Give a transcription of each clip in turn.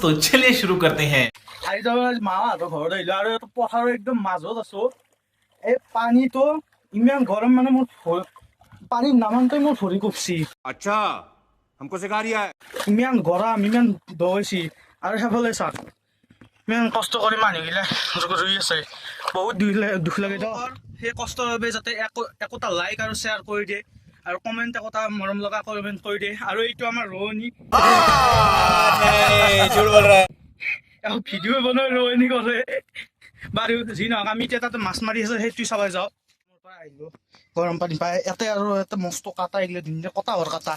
तो चलिए शुरू करते हैं। মামাহঁতৰ ঘৰত আহিলো আৰু এইটো পথাৰৰ একদম মাজত আছো। এই পানীটো ইমান গৰম মানে মোৰ পানীত নামানতে মোৰ ভৰি কপছি। अच्छा हमको सिखा रिया है। ইমান গৰম ইমান দৈছি আৰু সেইফালে চাওক ইমান কষ্ট কৰি মানুহবিলাক ৰুই আছে। বহুত দুখ লাগে সেই কষ্টৰ বাবে যাতে একোটা লাইক আৰু শ্বেয়াৰ কৰি দিয়ে আৰু কমেণ্ট একোটা মৰম লগা কমেণ্ট কৰি দিয়ে। আৰু এইটো আমাৰ ৰোৱনী ভিডিঅ' বনাই ৰোৱনী কৰে বাৰু যি নহওক। আমি এতিয়া তাতে মাছ মাৰি আছে সেইটো চাবাই যাওঁ। মোৰ পৰা আহিলো গৰম পানী পাই ইয়াতে আৰু এটা মস্ত কাটা আহিলে ধুনীয়া কটা হৰ কাটা।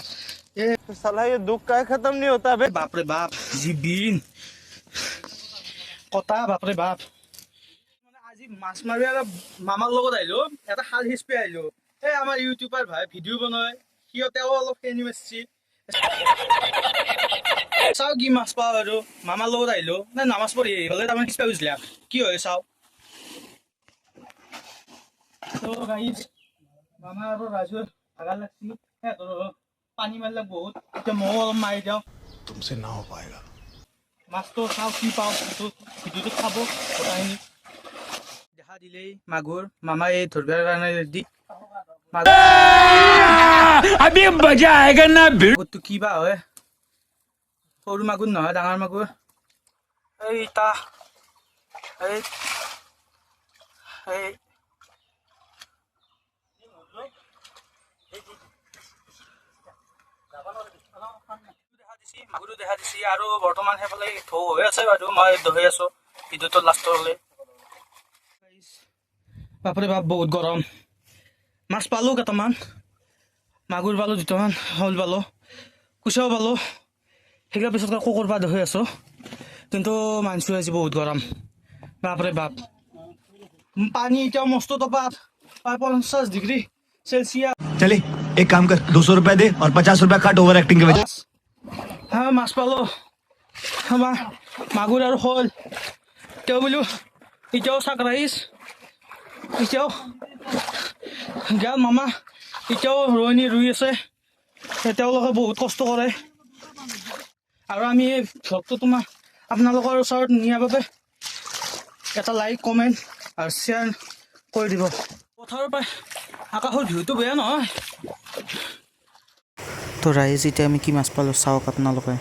এই साला ये दुख का खत्म नहीं होता बे। বাপৰে বাপ যি বিন কটা বাপৰে বাপ। মানে আজি মাছ মাৰি আৰু মামাৰ লগত আহিলো এটা শাল হিচাপে আহিলো। এই আমাৰ ইউটিউবাৰ ভাই ভিডিঅ' বনাই সিহঁতেও অলপ খেলি মাৰিছে। চাও কি মাছ পাওঁ আৰু মামাৰ লগত আহিলো নাই নামাজ পঢ়ি হ'লে তাৰমানে কিবা বুজিলা কি হয় চাও। মামা আৰু ৰাজুৰ ভাগা লাগছি পানী মাৰিলে বহুত। এতিয়া ময়ো অলপ মাৰি দিওঁ तुमसे ना हो पाएगा। মাছটো চাওঁ কি পাওঁ ভিডিঅ'টো চাব কথাখিনি দেখা দিলেই মাগুৰ মামাই এই ধৰিবৰ কাৰণে ৰেডি। अभी मजा आएगा ना। মাগুৰটো কি বা হয় সৰু মাগুৰ নহয় ডাঙৰ মাগুৰ। এইটা এই মাগুৰো দেখা দিছি আৰু বৰ্তমান সেইফালে ঢৌ হৈ আছে বাৰু মই ধৰি আছো ভিডিঅ'টো লাষ্টৰ হ'লে। বাপৰে বাপ বহুত গৰম। মাছ পালোঁ কেইটামান মাগুৰ পালোঁ দুটামান শ'ল পালোঁ কুচিয়াও পালোঁ সেইগিলা পিছত আকৌ কৰবা ধৰি আছোঁ কিন্তু মানছোঁ আজি বহুত গৰম বাপৰে বাপ। পানী এতিয়াও মস্ত টপাত 50 ডিগ্ৰী চেলচিয়াছ। चले एक काम कर 200 रुपए दे और 50 रुपए काट ओवर एक्टिंग के वजह। হ্যাঁ মাছ পালোঁ আমাৰ মাগুৰ আৰু শ'ল। তেওঁ বোলো এতিয়াও চাক ৰাইজ এতিয়াও গাল মামা এতিয়াও ৰোৱনী ৰুই আছে। তেওঁলোকে বহুত কষ্ট কৰে আৰু আমি এই ভ্লগটো আপোনালোকৰ ওচৰত নিয়াৰ বাবে এটা লাইক কমেণ্ট আৰু শ্বেয়াৰ কৰি দিব। পথাৰৰ পৰা আকাশৰ ভিউটো বেয়া নহয়। তো ৰাইজ এতিয়া আমি কি মাছ পালোঁ চাওক আপোনালোকে।